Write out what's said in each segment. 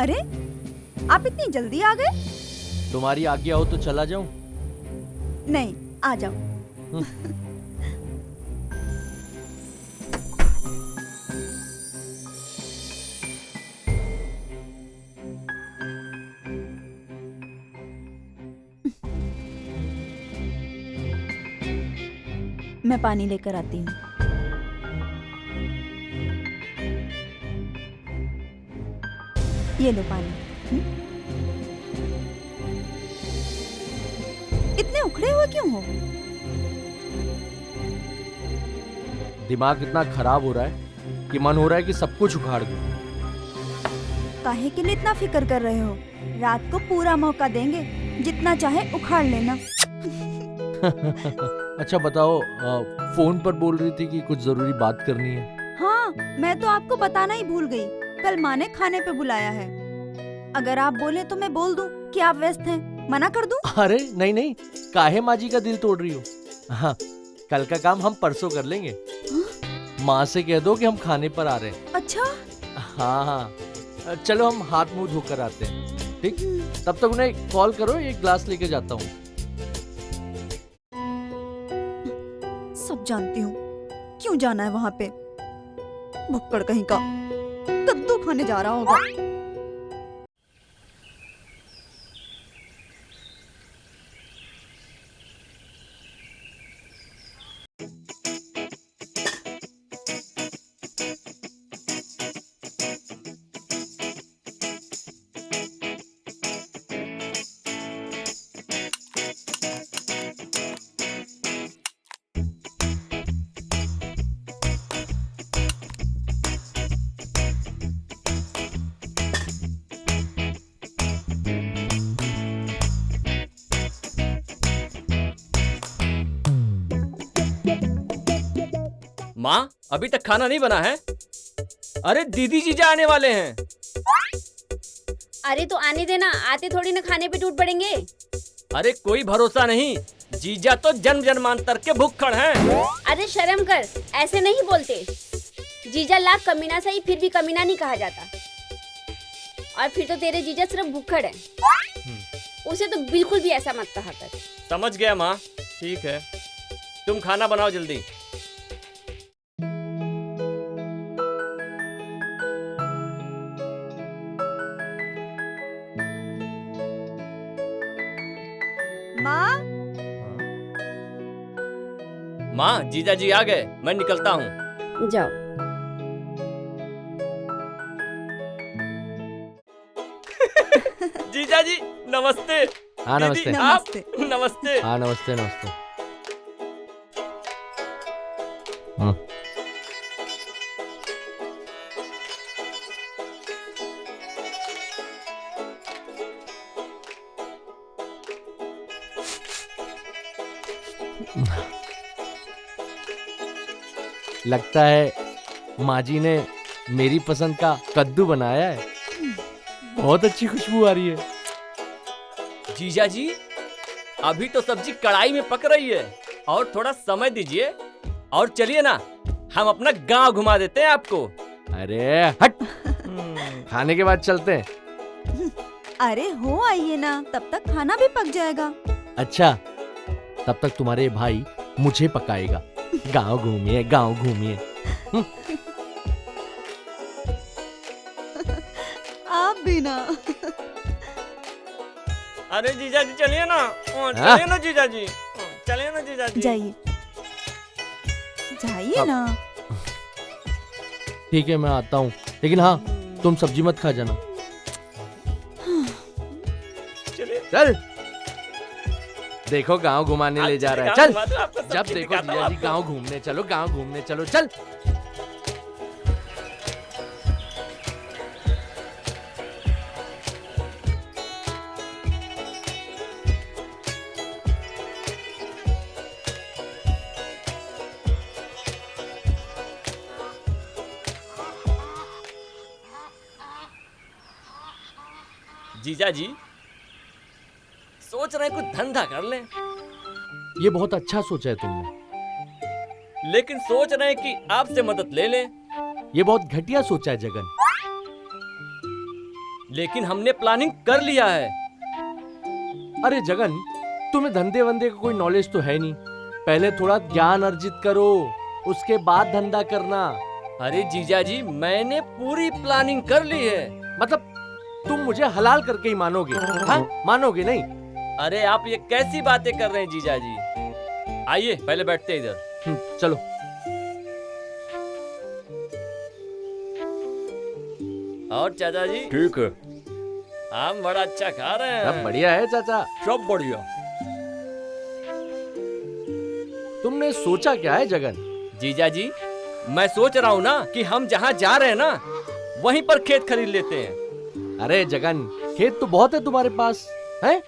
अरे, आप इतनी जल्दी आ गए? तुम्हारी आज्ञा हो तो चला जाऊं? नहीं, आ जाओ। मैं पानी लेकर आती हूँ। ये लो पानी। इतने उखड़े हुए क्यों हो? दिमाग इतना खराब हो रहा है कि मन हो रहा है कि सब कुछ उखाड़ दूं। काहे के लिए इतना फिक्र कर रहे हो? रात को पूरा मौका देंगे, जितना चाहे उखाड़ लेना। अच्छा बताओ, फोन पर बोल रही थी कि कुछ जरूरी बात करनी है। हाँ, मैं तो आपको बताना ही भूल गई। कल माँ ने खाने पे बुलाया है। अगर आप बोले तो मैं बोल दूं कि आप व्यस्त हैं। मना कर दूं? अरे नहीं नहीं, काहे माँ जी का दिल तोड़ रही हो? हाँ, कल का काम हम परसों कर लेंगे। माँ से कह दो कि हम खाने पर आ रहे हैं। अच्छा। हाँ हाँ, चलो हम हाथ मुंह धोकर आते हैं, ठीक? तब तक उन्हें कॉल करो, एक ग्लास लेके जाता हूँ। सब जानती हूँ, क्यों जाना है वहाँ पे। भुक्कड़ कहीं का, कद्दू खाने जा रहा होगा। माँ, अभी तक खाना नहीं बना है? अरे दीदी जीजा आने वाले हैं। अरे तो आने देना, आते थोड़ी ना खाने पे टूट पड़ेंगे। अरे कोई भरोसा नहीं, जीजा तो जन्म जन्मांतर के भुक्कड़ हैं। अरे शर्म कर, ऐसे नहीं बोलते। जीजा लाख कमीना सही, फिर भी कमीना नहीं कहा जाता। और फिर तो तेरे जीजा सिर्फ भुक्कड़ है। उसे तो बिल्कुल भी ऐसा मत कहा कर। समझ गया माँ, ठीक है। तुम खाना बनाओ जल्दी। माँ, माँ, जीजा जी आ गए, मैं निकलता हूँ। जाओ। जीजा जी नमस्ते। हाँ दीदी, नमस्ते। आप नमस्ते। नमस्ते। हाँ नमस्ते नमस्ते। लगता है माँ जी ने मेरी पसंद का कद्दू बनाया है। बहुत अच्छी खुशबू आ रही है। जीजा जी, अभी तो सब्जी कढ़ाई में पक रही है, और थोड़ा समय दीजिए और चलिए ना, हम अपना गांव घुमा देते हैं आपको। अरे हट, खाने के बाद चलते हैं। अरे हो आइए ना, तब तक खाना भी पक जाएगा। अच्छा, तब तक तुम्हारे भाई मुझे पकाएगा। गांव घूमिए, गांव घूमिए। आप भी ना। अरे जीजा जी चलिए ना, चलिए ना जीजा जी, चलिए ना जीजा जी। जाइए, जाइए ना। ठीक है, मैं आता हूँ, लेकिन हाँ, तुम सब्जी मत खा जाना। चलिए। चल, देखो गांव घुमाने ले जा रहा है। चल, जब देखो जीजा जी गांव घूमने चलो, गांव घूमने चलो, चल। जीजा जी सोच रहे हैं कुछ धंधा कर लें, ये बहुत अच्छा सोचा है तुमने, लेकिन सोच रहे हैं कि आपसे मदद ले लें। ये बहुत घटिया सोचा है जगन। लेकिन हमने प्लानिंग कर लिया है। अरे जगन, तुम्हें धंधे वंदे का कोई नॉलेज तो है नहीं। पहले थोड़ा ज्ञान अर्जित करो, उसके बाद धंधा करना। अरे जीजा जी, मैंने पूरी प्लानिंग कर ली है। मतलब तुम मुझे हलाल करके ही मानोगे? हाँ, मानोगे नहीं? अरे आप ये कैसी बातें कर रहे हैं जीजा जी? आइए पहले बैठते हैं इधर। चलो। और चाचा जी? ठीक है, आम बड़ा अच्छा खा रहे हैं। सब बढ़िया है चाचा। सब बढ़िया। तुमने सोचा क्या है जगन? जीजा जी, मैं सोच रहा हूँ ना कि हम जहाँ जा रहे हैं ना, वहीं पर खेत खरीद लेते हैं। अरे जगन, खेत तो बहुत है तुम्हारे पास, हैं?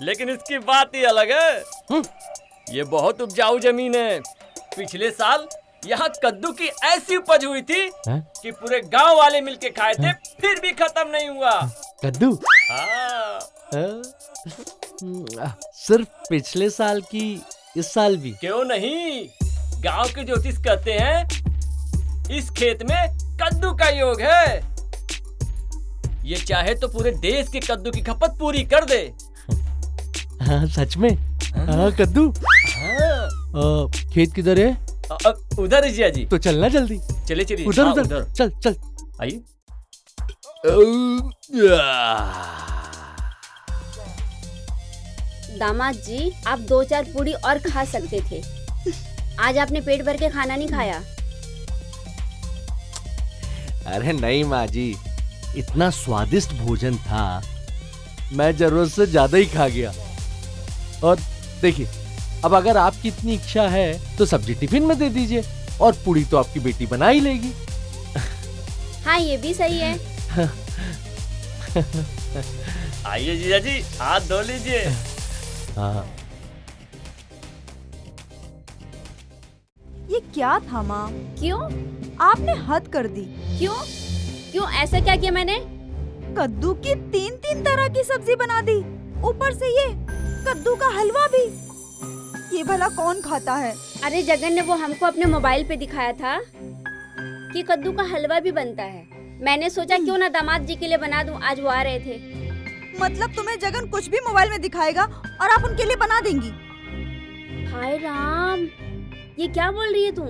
लेकिन इसकी बात ही अलग है। ये बहुत उपजाऊ जमीन है। पिछले साल यहाँ कद्दू की ऐसी उपज हुई थी कि पूरे गांव वाले मिलके खाए थे, फिर भी खत्म नहीं हुआ। कद्दू? हाँ। सिर्फ पिछले साल की इस साल भी? क्यों नहीं, गांव के ज्योतिष कहते हैं इस खेत में कद्दू का योग है। ये चाहे तो पूरे देश के कद्दू की खपत पूरी कर दे। हाँ, सच में? हाँ, कद्दू? हाँ। खेत किधर है? उधर है जिया जी। तो चलना जल्दी। चले चलिए। उधर हाँ, उधर चल चल। आइए। दामाद जी, आप 2-4 पूड़ी और खा सकते थे। आज आपने पेट भर के खाना नहीं खाया। अरे नहीं माँ जी, इतना स्वादिष्ट भोजन था, मैं जरूरत से ज्यादा ही खा गया। और देखिए, अब अगर आपकी इतनी इच्छा है तो सब्जी टिफिन में दे दीजिए, और पूड़ी तो आपकी बेटी बना ही लेगी। हाँ, ये भी सही है। आइए जीजा जी, हाथ धो लीजिए। हाँ। ये क्या था माँ? क्यों? आपने हद कर दी। क्यों? क्यों ऐसा क्या किया मैंने? कद्दू की 3 तरह की सब्जी बना दी, ऊपर से ये कद्दू का हलवा भी। ये भला कौन खाता है? अरे जगन ने वो हमको अपने मोबाइल पे दिखाया था कि कद्दू का हलवा भी बनता है। मैंने सोचा क्यों ना दामाद जी के लिए बना दूं, आज वो आ रहे थे। मतलब तुम्हें जगन कुछ भी मोबाइल में दिखाएगा और आप उनके लिए बना देंगी? हाय राम, ये क्या बोल रही है तू?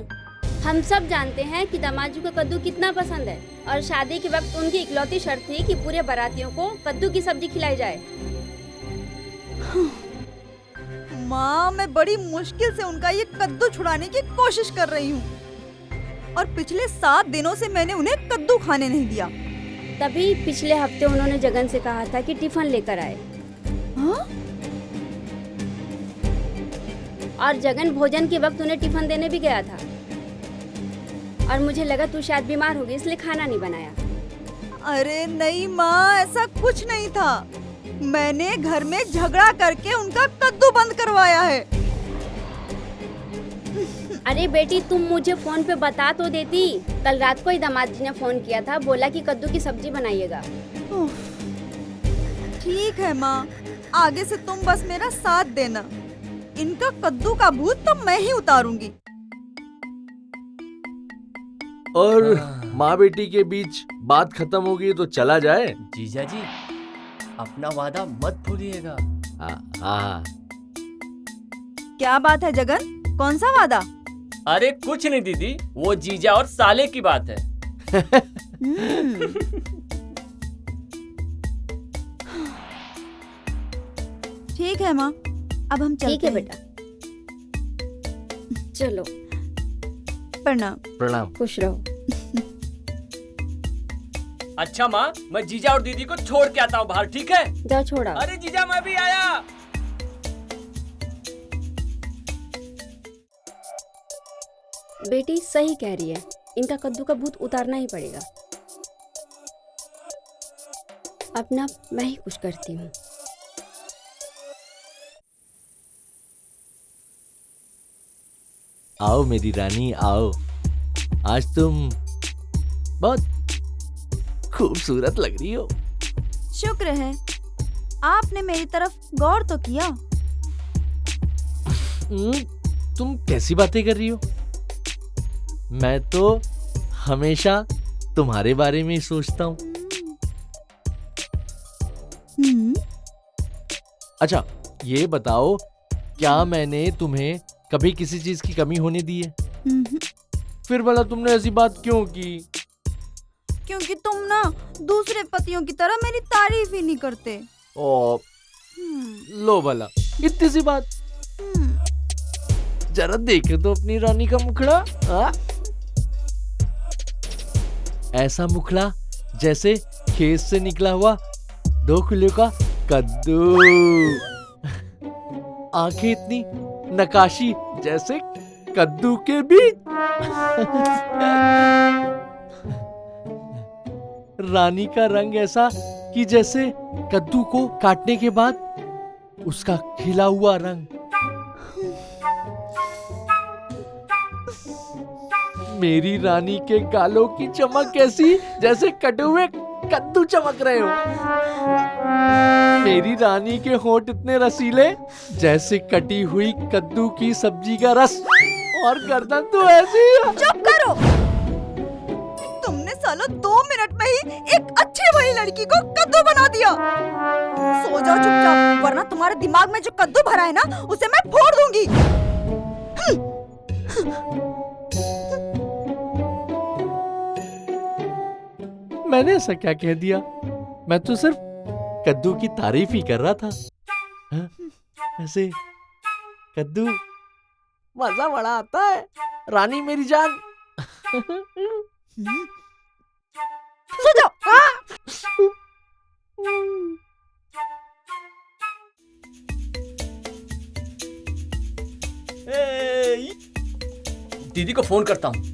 हम सब जानते हैं कि दामाद जी को कद्दू कितना पसंद है, और शादी के वक्त उनकी इकलौती शर्त थी कि पूरे बारातियों को कद्दू की सब्जी खिलाई जाए। माँ, मैं बड़ी मुश्किल से उनका ये कद्दू छुड़ाने की कोशिश कर रही हूँ, और पिछले 7 दिनों से मैंने उन्हें कद्दू खाने नहीं दिया। तभी पिछले हफ्ते उन्होंने जगन से कहा था कि टिफिन लेकर आए। हाँ? और जगन भोजन के वक्त उन्हें टिफिन देने भी गया था, और मुझे लगा तू शायद बीमार होगी इसलिए खाना नहीं बनाया। अरे नहीं माँ, ऐसा कुछ नहीं था। मैंने घर में झगड़ा करके उनका कद्दू बंद करवाया है। अरे बेटी, तुम मुझे फोन पे बता तो देती। कल रात को ही दामाद जी ने फोन किया था, बोला कि कद्दू की सब्जी बनाइएगा। ठीक है माँ, आगे से तुम बस मेरा साथ देना। इनका कद्दू का भूत तो मैं ही उतारूंगी। और माँ बेटी के बीच बात खत्म हो गई तो चला जाए। जीजा जी, अपना वादा मत भूलिएगा। हाँ। क्या बात है जगन? कौन सा वादा? अरे कुछ नहीं दीदी, वो जीजा और साले की बात है। ठीक है माँ, अब हम चलते हैं। ठीक है बेटा, चलो। प्रणाम। प्रणाम। खुश रहो। अच्छा माँ, मैं जीजा और दीदी को छोड़ के आता हूँ बाहर, ठीक है? जाओ, छोड़ा। अरे जीजा, मैं भी आया। बेटी सही कह रही है, इनका कद्दू का भूत उतारना ही पड़ेगा। अपना मैं ही कुछ करती हूँ। आओ मेरी रानी, आओ। आज तुम बहुत खूबसूरत लग रही हो। शुक्र है, आपने मेरी तरफ गौर तो किया। तुम कैसी बातें कर रही हो? मैं तो हमेशा तुम्हारे बारे में ही सोचता हूँ। अच्छा ये बताओ, क्या मैंने तुम्हें कभी किसी चीज की कमी होने दी है? फिर भला तुमने ऐसी बात क्यों की? क्योंकि तुम ना दूसरे पतियों की तरह मेरी तारीफ ही नहीं करते। ओ लो भला, इतनी सी बात। जरा देखे तो अपनी रानी का मुखड़ा। ऐसा मुखड़ा जैसे खेत से निकला हुआ 2 किलो का कद्दू। आंखें इतनी नकाशी जैसे कद्दू के बीज। रानी का रंग ऐसा कि जैसे कद्दू को काटने के बाद उसका खिला हुआ रंग। मेरी रानी के गालों की चमक ऐसी जैसे कटे हुए कद्दू चमक रहे हो। मेरी रानी के होंठ इतने रसीले जैसे कटी हुई कद्दू की सब्जी का रस। और गर्दन तो ऐसी। चुप करो। तुमने सालों 2 मिनट में ही एक अच्छी भली लड़की को कद्दू बना दिया। सो जाओ चुपचाप, वरना तुम्हारे दिमाग में जो कद्दू भरा है ना, उसे मैं फोड़ दूंगी। मैंने ऐसा क्या कह दिया? मैं तो सिर्फ कद्दू की तारीफ ही कर रहा था। ऐसे कद्दू मजा बड़ा आता है, रानी मेरी जान। सो जाओ। दीदी को फोन करता हूँ।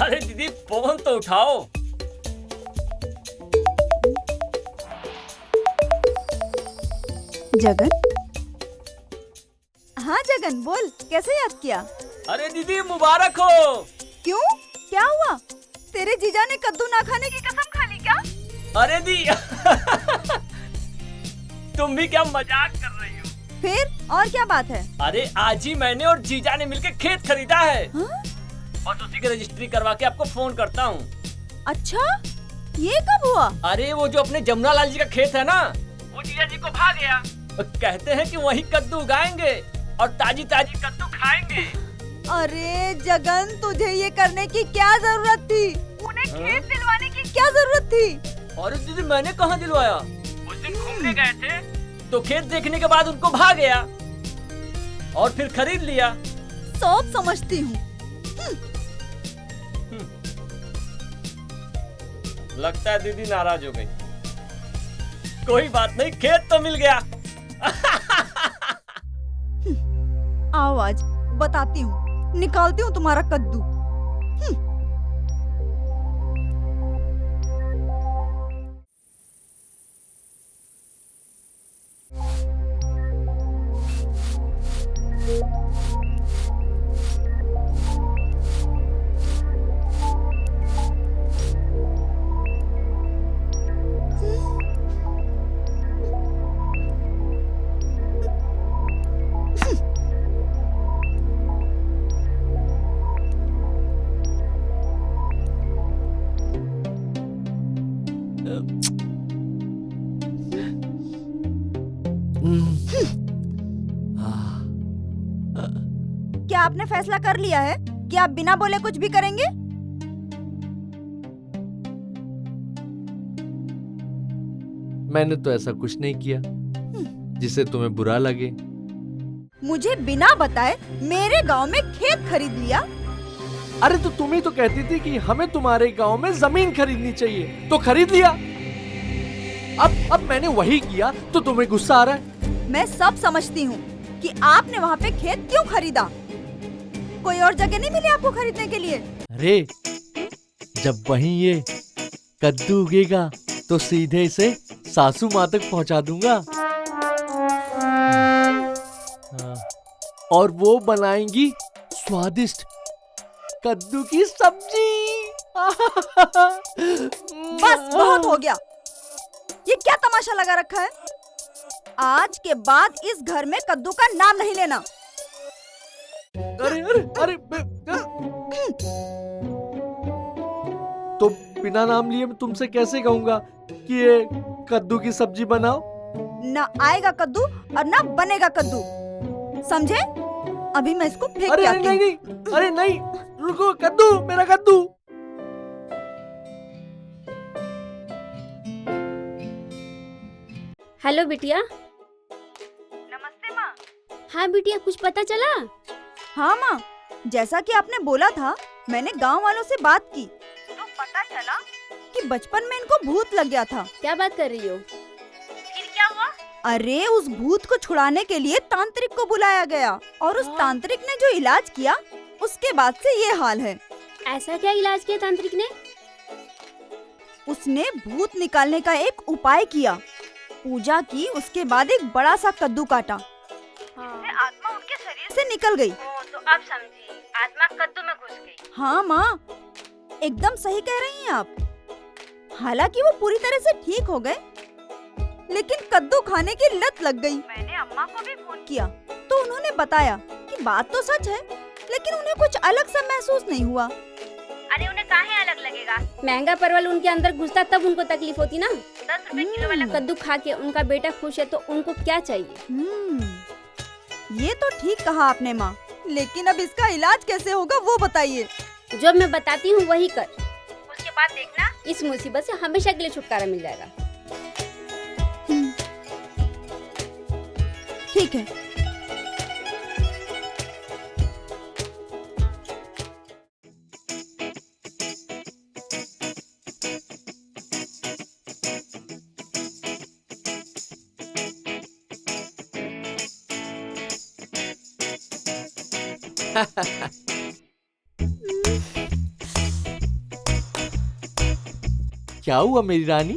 अरे दीदी फोन तो उठाओ। जगन। हाँ जगन, बोल, कैसे याद किया? अरे दीदी मुबारक हो। क्यों, क्या हुआ? तेरे जीजा ने कद्दू ना खाने की कसम खा ली क्या? अरे दी तुम भी क्या मजाक कर रही हो? फिर और क्या बात है? अरे आज ही मैंने और जीजा ने मिलकर खेत खरीदा है। हाँ? और उसी की रजिस्ट्री करवा के आपको फोन करता हूँ। अच्छा, ये कब हुआ? अरे वो जो अपने जमुना लाल जी का खेत है ना, वो जीजा जी को भा गया। कहते हैं कि वही कद्दू उगाएंगे और ताजी ताजी कद्दू खाएंगे। अरे जगन, तुझे ये करने की क्या जरूरत थी? उन्हें खेत दिलवाने की क्या जरूरत थी? अरे दीदी मैंने कहाँ दिलवाया? उस दिन घूमने गए थे तो खेत देखने के बाद उनको भा गया और फिर खरीद लिया। सब समझती हूँ। लगता है दीदी नाराज हो गई। कोई बात नहीं, खेत तो मिल गया। आओ आज बताती हूँ, निकालती हूँ तुम्हारा कद्दू। क्या आपने फैसला कर लिया है कि आप बिना बोले कुछ भी करेंगे? मैंने तो ऐसा कुछ नहीं किया जिसे तुम्हें बुरा लगे। मुझे बिना बताए मेरे गांव में खेत खरीद लिया। अरे तो तुम ही तो कहती थी कि हमें तुम्हारे गांव में जमीन खरीदनी चाहिए, तो खरीद लिया। अब मैंने वही किया तो तुम्हें गुस्सा आ रहा है? मैं सब समझती हूँ कि आपने वहाँ पे खेत क्यों खरीदा। कोई और जगह नहीं मिली आपको खरीदने के लिए? अरे जब वहीं ये कद्दू उगेगा तो सीधे इसे सासू माँ तक पहुँचा दूंगा। और वो बनाएंगी स्वादिष्ट कद्दू की सब्जी। बस बहुत हो गया। ये क्या तमाशा लगा रखा है? आज के बाद इस घर में कद्दू का नाम नहीं लेना। अरे अरे अरे तो बिना नाम लिए मैं तुमसे कैसे कहूंगा कि ये कद्दू की सब्जी बनाओ? ना आएगा कद्दू और ना बनेगा कद्दू, समझे? अभी मैं इसको फेंक अरे के अरे आती नहीं हूँ। नहीं, अरे नहीं, रुको, कद्दू, मेरा कद्दू। हेलो बिटिया। नमस्ते माँ। हाँ बिटिया, कुछ पता चला? हाँ माँ, जैसा कि आपने बोला था, मैंने गांव वालों से बात की तो पता चला कि बचपन में इनको भूत लग गया था। क्या बात कर रही हो? फिर क्या हुआ? अरे उस भूत को छुड़ाने के लिए तांत्रिक को बुलाया गया और उस तांत्रिक ने जो इलाज किया उसके बाद से ये हाल है। ऐसा क्या इलाज किया तांत्रिक ने? उसने भूत निकालने का एक उपाय किया, पूजा की, उसके बाद एक बड़ा सा कद्दू काटा। आत्मा उनके शरीर से निकल गई। तो अब समझी, आत्मा कद्दू में घुस गई। हाँ माँ, एकदम सही कह रही हैं आप। हालांकि वो पूरी तरह से ठीक हो गए, लेकिन कद्दू खाने की लत लग गई। मैंने अम्मा को भी फोन किया तो उन्होंने बताया कि बात तो सच है, लेकिन उन्हें कुछ अलग सा महसूस नहीं हुआ। अरे उन्हें काहे अलग लगेगा? महंगा परवल उनके अंदर घुसता तब उनको तकलीफ होती ना। 10 रुपए किलो वाला कद्दू खा के उनका बेटा खुश है तो उनको क्या चाहिए? ये तो ठीक कहा आपने माँ, लेकिन अब इसका इलाज कैसे होगा वो बताइए। जो मैं बताती हूँ वही कर, उसके बाद देखना इस मुसीबत से हमेशा के लिए छुटकारा मिल जाएगा। ठीक है। क्या हुआ मेरी रानी,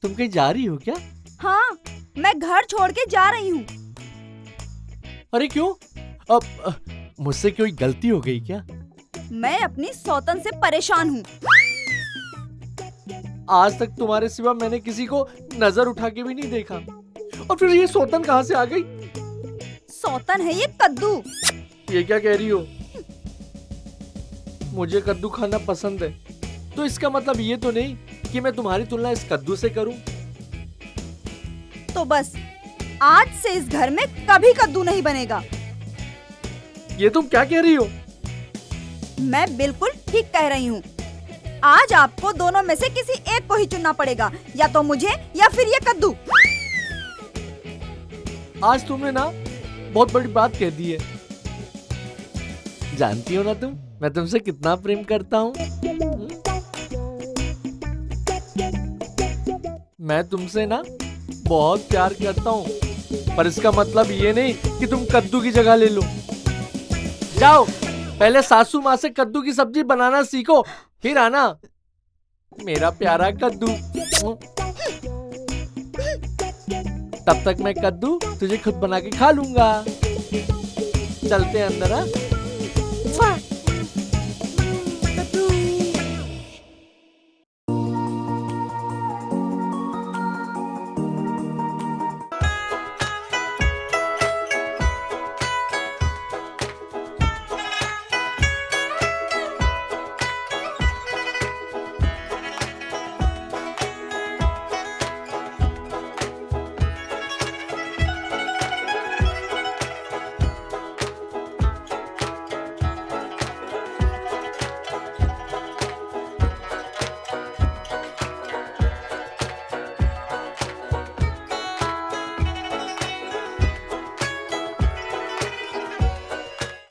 तुम कहीं जा रही हो क्या? हाँ, मैं घर छोड़ के जा रही हूँ। अरे क्यों? अब मुझसे कोई गलती हो गई क्या? मैं अपनी सौतन से परेशान हूँ। आज तक तुम्हारे सिवा मैंने किसी को नजर उठा के भी नहीं देखा, और फिर ये सौतन कहाँ से आ गई? सौतन है ये कद्दू। ये क्या कह रही हो? मुझे कद्दू खाना पसंद है, तो इसका मतलब ये तो नहीं कि मैं तुम्हारी तुलना इस कद्दू से करूं। तो बस आज से इस घर में कभी कद्दू नहीं बनेगा। ये तुम क्या कह रही हो? मैं बिल्कुल ठीक कह रही हूँ। आज आपको दोनों में से किसी एक को ही चुनना पड़ेगा, या तो मुझे या फिर ये कद्दू। आज तुमने ना बहुत बड़ी बात कह दी है। जानती हो ना तुम, मैं तुमसे कितना प्रेम करता हूँ। मैं तुमसे ना बहुत प्यार करता हूँ, पर इसका मतलब ये नहीं कि तुम कद्दू की जगह ले लो। जाओ, पहले सासू माँ से कद्दू की सब्जी बनाना सीखो, फिर आना मेरा प्यारा कद्दू। तब तक मैं कद्दू तुझे खुद बना के खा लूंगा। चलते हैं अंदर। हाँ?